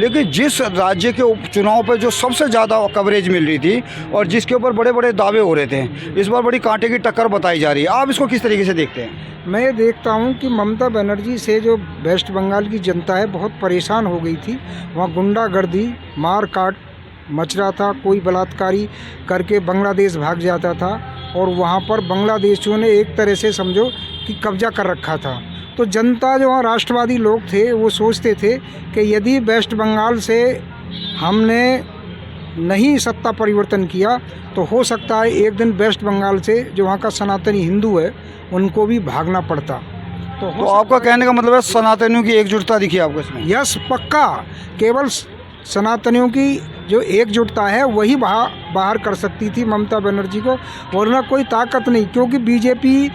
लेकिन जिस राज्य के उपचुनाव पर जो सबसे ज़्यादा कवरेज मिल रही थी और जिसके ऊपर बड़े बड़े दावे हो रहे थे, इस बार बड़ी कांटे की टक्कर बताई जा रही है। आप इसको किस तरीके से देखते हैं? मैं ये देखता हूँ कि ममता बनर्जी से जो वेस्ट बंगाल की जनता है बहुत परेशान हो गई थी। वहाँ गुंडागर्दी, मार काट मच रहा था, कोई बलात्कारी करके बांग्लादेश भाग जाता था और वहाँ पर बांग्लादेशियों ने एक तरह से समझो कि कब्जा कर रखा था। तो जनता जो वहाँ राष्ट्रवादी लोग थे वो सोचते थे कि यदि वेस्ट बंगाल से हमने नहीं सत्ता परिवर्तन किया तो हो सकता है एक दिन वेस्ट बंगाल से जो वहाँ का सनातनी हिंदू है उनको भी भागना पड़ता। तो आपका कहने का मतलब है सनातनियों की एकजुटता दिखी आपको इसमें? यस, पक्का। केवल सनातनियों की जो एकजुटता है वही बाहर कर सकती थी ममता बनर्जी को, वरना कोई ताकत नहीं। क्योंकि बीजेपी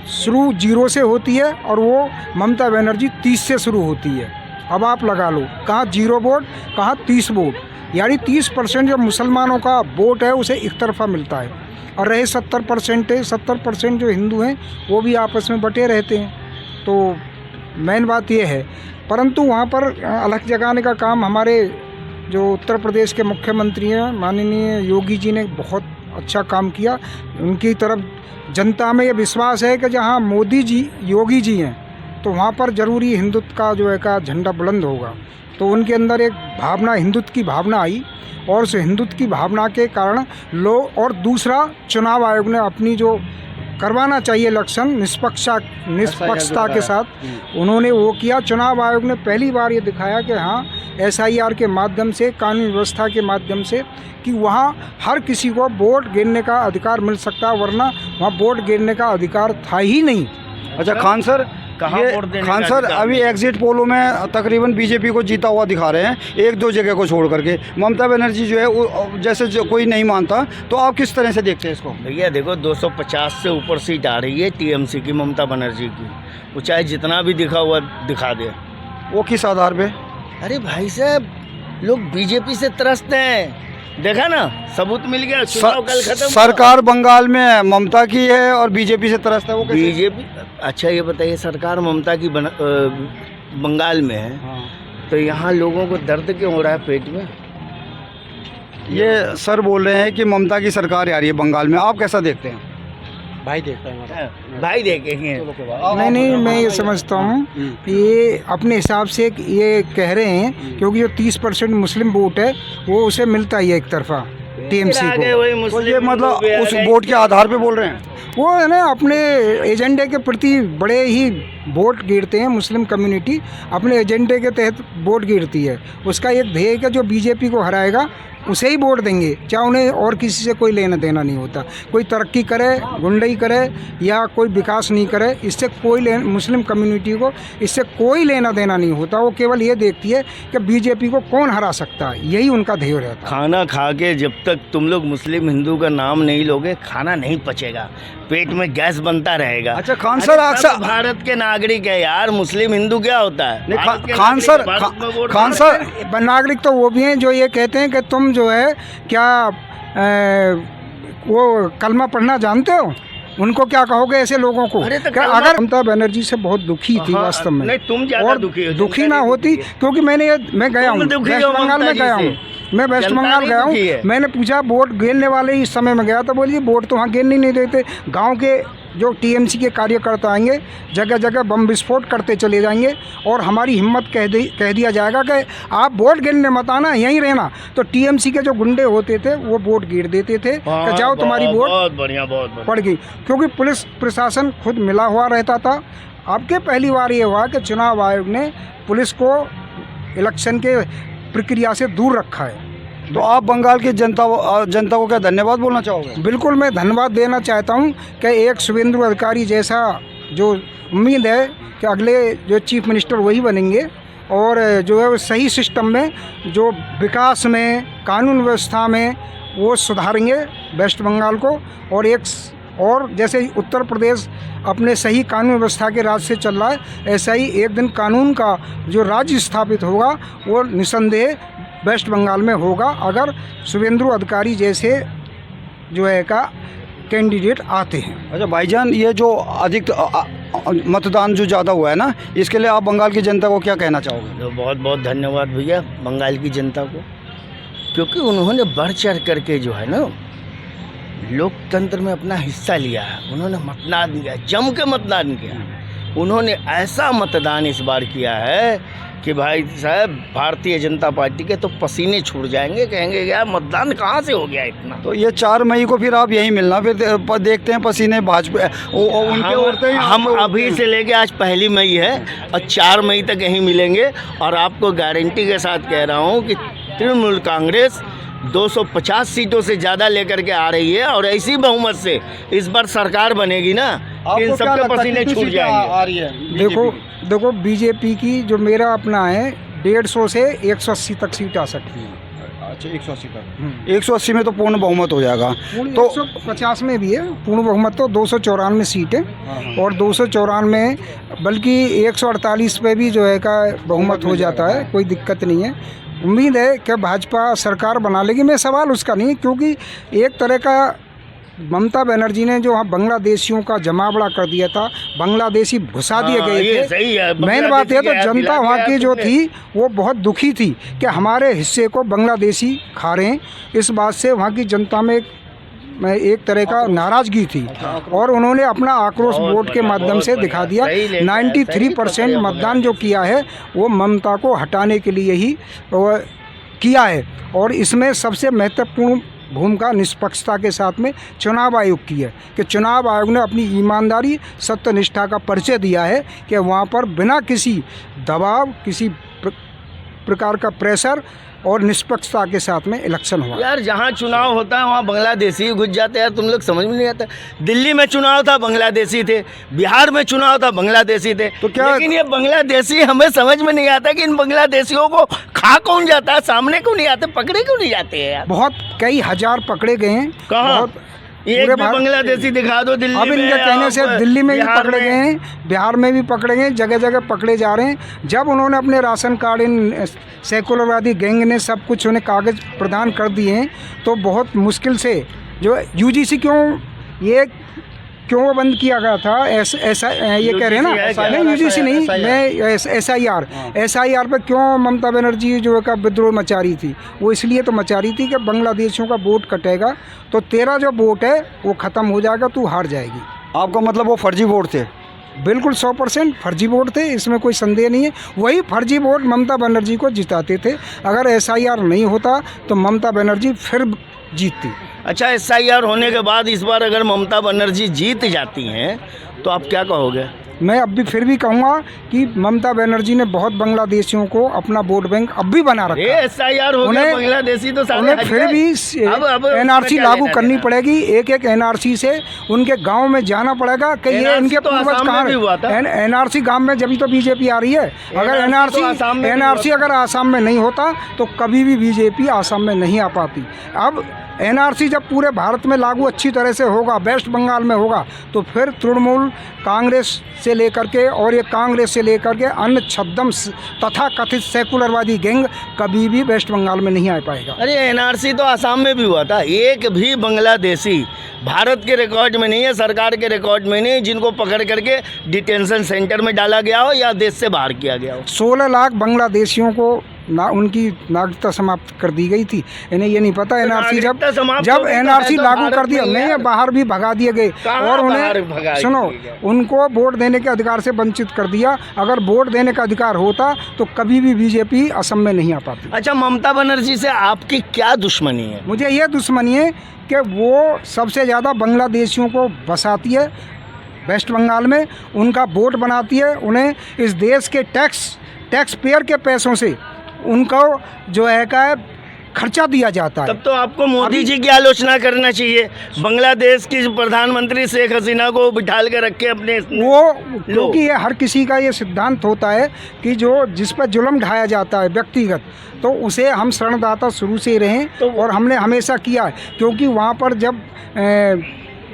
शुरू 0 से होती है और वो ममता बनर्जी 30 से शुरू होती है। अब आप लगा लो, कहाँ 0 वोट, कहाँ 30 वोट, यानी 30% जो मुसलमानों का वोट है उसे एक तरफा मिलता है और रहे 70% जो हिंदू हैं वो भी आपस में बटे रहते हैं। तो मेन बात ये है, परंतु वहाँ पर अलग जगाने का काम हमारे जो उत्तर प्रदेश के मुख्यमंत्री हैं माननीय योगी जी ने बहुत अच्छा काम किया। उनकी तरफ जनता में ये विश्वास है कि जहाँ मोदी जी, योगी जी हैं तो वहाँ पर ज़रूरी हिंदुत्व का जो है का झंडा बुलंद होगा। तो उनके अंदर एक भावना, हिंदुत्व की भावना आई और उस हिंदुत्व की भावना के कारण लोग, और दूसरा चुनाव आयोग ने अपनी जो करवाना चाहिए इलेक्शन निष्पक्षता के साथ उन्होंने वो किया। चुनाव आयोग ने पहली बार ये दिखाया कि हाँ SIR के माध्यम से, कानून व्यवस्था के माध्यम से कि वहाँ हर किसी को वोट गिरने का अधिकार मिल सकता है, वरना वहाँ वोट गिरने का अधिकार था ही नहीं। अच्छा खान सर, अभी एग्जिट पोलों में तकरीबन बीजेपी को जीता हुआ दिखा रहे हैं, 1-2 जगह को छोड़ करके। ममता बनर्जी जो है जैसे जो कोई नहीं मानता, तो आप किस तरह से देखते हैं इसको? भैया देखो, 250 से ऊपर सीट आ रही है TMC की, ममता बनर्जी की। वो चाहे जितना भी दिखा हुआ दिखा दे। वो किस आधार पे? अरे भाई साहब, लोग बीजेपी से त्रस्त हैं, देखा ना, सबूत मिल गया। चुनाव कल खत्म। सरकार बंगाल में ममता की है और बीजेपी से त्रस्त है, वो कैसे? बीजेपी, अच्छा ये बताइए, सरकार ममता की बंगाल में है। हाँ। तो यहाँ लोगों को दर्द क्यों हो रहा है पेट में? ये सर बोल रहे हैं कि ममता की सरकार आ रही है बंगाल में, आप कैसा देखते हैं? भाई देखता है, भाई देखेंगे। नहीं, मैं ये समझता हूँ ये अपने हिसाब से ये कह रहे हैं क्योंकि जो 30% मुस्लिम वोट है वो उसे मिलता ही है एक तरफा TMC को। तो ये मतलब उस वोट के आधार पे बोल रहे हैं? वो है ना, अपने एजेंडे के प्रति बड़े ही वोट गिरते हैं। मुस्लिम कम्युनिटी अपने एजेंडे के तहत वोट गिरती है। उसका एक ध्येय है कि जो बीजेपी को हराएगा उसे ही वोट देंगे, चाहे उन्हें और किसी से कोई लेना देना नहीं होता। कोई तरक्की करे, गुंडई करे या कोई विकास नहीं करे, इससे कोई मुस्लिम कम्युनिटी को इससे कोई लेना देना नहीं होता। वो केवल ये देखती है कि बीजेपी को कौन हरा सकता है, यही उनका ध्येय रहता है। खाना खा के जब तक तुम लोग मुस्लिम हिंदू का नाम नहीं लोगे, खाना नहीं पचेगा, पेट में गैस बनता रहेगा। अच्छा खान सर, अक्सर भारत के नागरिक है यार, मुस्लिम हिंदू क्या होता है? खान सर नागरिक तो वो भी हैं जो ये कहते हैं कि तुम जो है क्या वो कलमा पढ़ना जानते हो? उनको क्या कहोगे ऐसे लोगों को? अगर ममता बनर्जी से बहुत दुखी थी वास्तव में, नहीं तुम ज्यादा दुखी ना होती, क्योंकि मैं गया हूँ वेस्ट बंगाल में गया हूँ, मैं वेस्ट बंगाल गया हूँ। मैंने पूछा वोट गिरने वाले इस समय में गया तो बोलिए वोट तो वहाँ गिरने नहीं देते। गांव के जो TMC के कार्यकर्ता आएंगे, जगह जगह बम विस्फोट करते चले जाएंगे और हमारी हिम्मत कह दिया जाएगा कि आप वोट गिरने मत आना, यहीं रहना। तो TMC के जो गुंडे होते थे वो वोट गिर देते थे कि जाओ तुम्हारी वोट पड़ गई, क्योंकि पुलिस प्रशासन खुद मिला हुआ रहता था। अब के पहली बार ये हुआ कि चुनाव आयोग ने पुलिस को इलेक्शन के प्रक्रिया से दूर रखा है। तो आप बंगाल की जनता को क्या धन्यवाद बोलना चाहोगे? बिल्कुल, मैं धन्यवाद देना चाहता हूं कि एक शुभेंदु अधिकारी जैसा, जो उम्मीद है कि अगले जो चीफ मिनिस्टर वही बनेंगे और जो है वो सही सिस्टम में, जो विकास में, कानून व्यवस्था में वो सुधारेंगे वेस्ट बंगाल को। और जैसे उत्तर प्रदेश अपने सही कानून व्यवस्था के राज से चल रहा है, ऐसा ही एक दिन कानून का जो राज्य स्थापित होगा वो निसंदेह वेस्ट बंगाल में होगा, अगर शुभेंदु अधिकारी जैसे जो है का कैंडिडेट आते हैं। अच्छा भाईजान, ये जो मतदान जो ज़्यादा हुआ है ना, इसके लिए आप बंगाल की जनता को क्या कहना चाहोगे? तो बहुत बहुत धन्यवाद भैया बंगाल की जनता को, क्योंकि उन्होंने बढ़ चढ़ करके जो है ना लोकतंत्र में अपना हिस्सा लिया है। उन्होंने मतदान किया, जम के मतदान किया। उन्होंने ऐसा मतदान इस बार किया है कि भाई साहब भारतीय जनता पार्टी के तो पसीने छूट जाएंगे, कहेंगे यार मतदान कहाँ से हो गया इतना। तो ये 4 मई को फिर आप यहीं मिलना, फिर देखते हैं पसीने भाजपा उनके उड़ते हैं। हम अभी से लेके आज 1 मई है और 4 मई तक यहीं मिलेंगे। और आपको गारंटी के साथ कह रहा हूँ कि तृणमूल कांग्रेस 250 सीटों से ज़्यादा लेकर के आ रही है और ऐसी बहुमत से इस बार सरकार बनेगी ना, इन सबके पसीने छूट जाएंगे। आ रही है देखो बीजेपी की जो मेरा अपना है 150 से 180 तक सीट आ सकती है। अच्छा 180 तक, 180 में तो पूर्ण बहुमत हो जाएगा। तो 150 में भी है पूर्ण बहुमत, तो 294 सीट है और 294 बल्कि 148 पे भी जो है का बहुमत हो जाता है, कोई दिक्कत नहीं है। उम्मीद है कि भाजपा सरकार बना लेगी। मैं सवाल उसका नहीं, क्योंकि एक तरह का ममता बनर्जी ने जो वहाँ बांग्लादेशियों का जमावड़ा कर दिया था, बांग्लादेशी घुसा दिए गए थे। मेन बात है तो जनता वहाँ की जो थी वो बहुत दुखी थी कि हमारे हिस्से को बांग्लादेशी खा रहे हैं। इस बात से वहाँ की जनता में एक तरह का नाराज़गी थी और उन्होंने अपना आक्रोश वोट के माध्यम से दिखा दिया। 93% मतदान जो किया है वो ममता को हटाने के लिए ही किया है। और इसमें सबसे महत्वपूर्ण भूमिका निष्पक्षता के साथ में चुनाव आयोग की है कि चुनाव आयोग ने अपनी ईमानदारी सत्यनिष्ठा का परिचय दिया है कि वहाँ पर बिना किसी दबाव, किसी प्रकार का प्रेशर और निष्पक्षता के साथ में इलेक्शन हुआ। यार जहाँ चुनाव होता है वहाँ बांग्लादेशी घुस जाते हैं, तुम लोग समझ में नहीं आता। दिल्ली में चुनाव था बांग्लादेशी थे, बिहार में चुनाव था बांग्लादेशी थे, तो क्या लेकिन ये बांग्लादेशी हमें समझ में नहीं आता कि इन बांग्लादेशियों को खा कौन जाता है, सामने क्यों नहीं आते, पकड़े क्यों नहीं जाते हैं यार। बहुत कई हजार पकड़े गए हैं। कहाँ एक भी बांग्लादेशी दिखा दो दिल्ली अब इनके कहने से दिल्ली में भी पकड़े गए हैं, बिहार में भी पकड़े गए, जगह जगह पकड़े जा रहे हैं। जब उन्होंने अपने राशन कार्ड इन सेकुलरवादी गैंग ने सब कुछ उन्हें कागज़ प्रदान कर दिए हैं, तो बहुत मुश्किल से जो यूजीसी क्यों बंद किया गया था, ऐसा ये कह रहे हैं ना, नहीं यूजीसी नहीं, मैं SIR पे क्यों ममता बनर्जी जो का विद्रोह मचा रही थी, वो इसलिए तो मचा रही थी कि बांग्लादेशियों का वोट कटेगा तो तेरा जो वोट है वो ख़त्म हो जाएगा, तू हार जाएगी। आपका मतलब वो फर्जी वोट थे? बिल्कुल 100% फर्जी वोट थे, इसमें कोई संदेह नहीं है। वही फर्जी वोट ममता बनर्जी को जिताते थे। अगर SIR नहीं होता तो ममता बनर्जी फिर जीतती। अच्छा SIR होने के बाद इस बार अगर ममता बनर्जी जीत जाती हैं तो आप क्या कहोगे? मैं अब भी फिर भी कहूँगा कि ममता बनर्जी ने बहुत बांग्लादेशियों को अपना वोट बैंक अब भी बना रखा है। SIR हो गया, बांग्लादेशी तो सारे उन्हें फिर भी NRC लागू करनी पड़ेगी। एक NRC से उनके गांव में जाना पड़ेगा कि ये इनके पूर्वज कहाँ। NRC गांव में जब तो बीजेपी आ रही है। अगर NRC अगर आसाम में नहीं होता तो कभी भी बीजेपी आसाम में नहीं आ पाती। अब NRC जब पूरे भारत में लागू अच्छी तरह से होगा, वेस्ट बंगाल में होगा, तो फिर तृणमूल कांग्रेस से लेकर के और ये कांग्रेस से लेकर के अन्य छद्म तथा कथित सेकुलरवादी गैंग कभी भी वेस्ट बंगाल में नहीं आ पाएगा। अरे NRC तो आसाम में भी हुआ था। एक भी बांग्लादेशी भारत के रिकॉर्ड में नहीं है, सरकार के रिकॉर्ड में नहीं, जिनको पकड़ करके डिटेंशन सेंटर में डाला गया हो या देश से बाहर किया गया हो। 16 लाख बांग्लादेशियों को उनकी नागरिकता समाप्त कर दी गई थी। इन्हें ये नहीं पता NRC जब NRC लागू कर दिया, नहीं बाहर भी भगा दिए गए और उन्हें सुनो उनको वोट देने के अधिकार से वंचित कर दिया। अगर वोट देने का अधिकार होता तो कभी भी बीजेपी असम में नहीं आ पाती। अच्छा ममता बनर्जी से आपकी क्या दुश्मनी है? मुझे ये दुश्मनी है कि वो सबसे ज़्यादा बांग्लादेशियों को बसाती है वेस्ट बंगाल में, उनका वोट बनाती है, उन्हें इस देश के टैक्स पेयर के पैसों से उनको जो है का खर्चा दिया जाता है। तब तो आपको मोदी जी की आलोचना करना चाहिए। बांग्लादेश की प्रधानमंत्री शेख हसीना को बिठाल के रखे अपने वो, क्योंकि ये हर किसी का ये सिद्धांत होता है कि जो जिस पर जुल्म ढाया जाता है व्यक्तिगत, तो उसे हम शरणदाता शुरू से ही रहें तो और हमने हमेशा किया है। क्योंकि वहाँ पर जब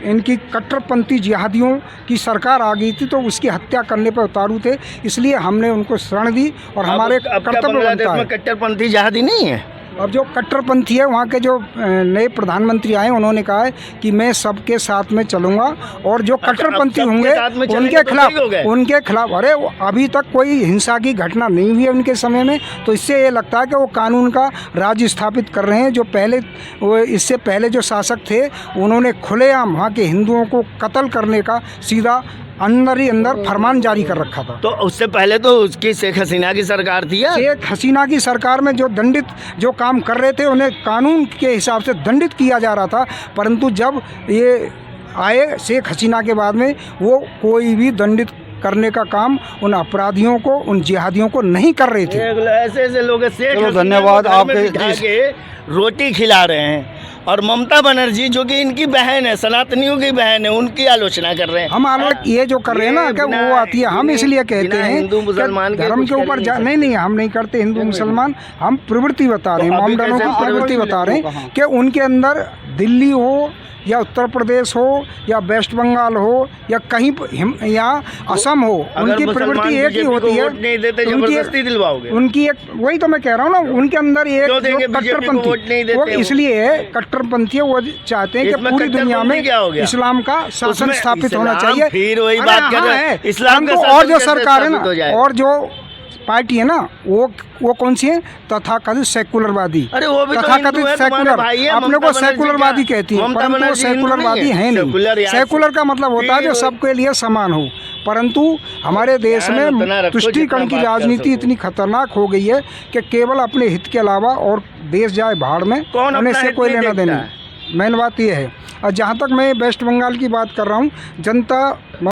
इनकी कट्टरपंथी जिहादियों की सरकार आ गई थी तो उसकी हत्या करने पर उतारू थे, इसलिए हमने उनको शरण दी और हमारे कर्तव्य बनता है। कट्टरपंथी जिहादी नहीं है। अब जो कट्टरपंथी है वहाँ के जो नए प्रधानमंत्री आए उन्होंने कहा है कि मैं सबके साथ में चलूँगा और जो कट्टरपंथी सबके होंगे साथ में चलेंगे तो उनके खिलाफ अरे अभी तक कोई हिंसा की घटना नहीं हुई है उनके समय में, तो इससे ये लगता है कि वो कानून का राज स्थापित कर रहे हैं। जो पहले इससे पहले जो शासक थे उन्होंने खुलेआम वहाँ के हिंदुओं को कत्ल करने का सीधा अंदर ही अंदर फरमान जारी कर रखा था। तो उससे पहले तो उसकी शेख हसीना की सरकार थी यार। शेख हसीना की सरकार में जो दंडित जो काम कर रहे थे उन्हें कानून के हिसाब से दंडित किया जा रहा था, परंतु जब ये आए शेख हसीना के बाद में वो कोई भी दंडित करने का काम उन अपराधियों को, उन जिहादियों को नहीं कर रहे थे। ऐसे ऐसे लोग शेख चलो, हसीना धन्यवाद को घर में आपके बिठा के रोटी खिला रहे हैं और ममता बनर्जी जो कि इनकी बहन है, सनातनियों की बहन है, उनकी आलोचना कर रहे हैं। हम ये जो कर रहे हैं ना कि वो आती है, हम इसलिए कहते हैं हिंदू मुसलमान कि धर्म के ऊपर नहीं हम नहीं करते हिंदू मुसलमान, हम प्रवृत्ति बता रहे हैं, मोमडनों की प्रवृत्ति बता रहे हैं कि उनके अंदर दिल्ली हो या उत्तर प्रदेश हो या वेस्ट बंगाल हो या कहीं या असम हो, उनकी प्रवृत्ति एक ही होती है। नहीं देते जबरदस्ती दिलवाओगे उनकी एक, वही तो मैं कह रहा हूँ ना, उनके अंदर एक कट्टरपंथी, वो इसलिए कट्टरपंथी है, वो चाहते हैं कि पूरी दुनिया में इस्लाम का शासन स्थापित होना चाहिए। फिर वही बात कर रहे हैं इस्लाम का। और जो सरकार है ना और जो पार्टी है ना वो कौन सी है? तथाकथित सेकुलरवादी। अरे वो भी तथाकथित सेकुलर, अपने को सेकुलरवादी कहती है, परंतु वो सेकुलरवादी है नहीं। सेकुलर का मतलब होता है जो सबके लिए समान हो, परंतु हमारे देश में तुष्टीकरण की राजनीति इतनी खतरनाक हो गई है कि केवल अपने हित के अलावा और देश जाए भाड़ में, उन्हें से कोई लेना देना। मेन बात यह है। और जहाँ तक मैं वेस्ट बंगाल की बात कर रहा हूँ, जनता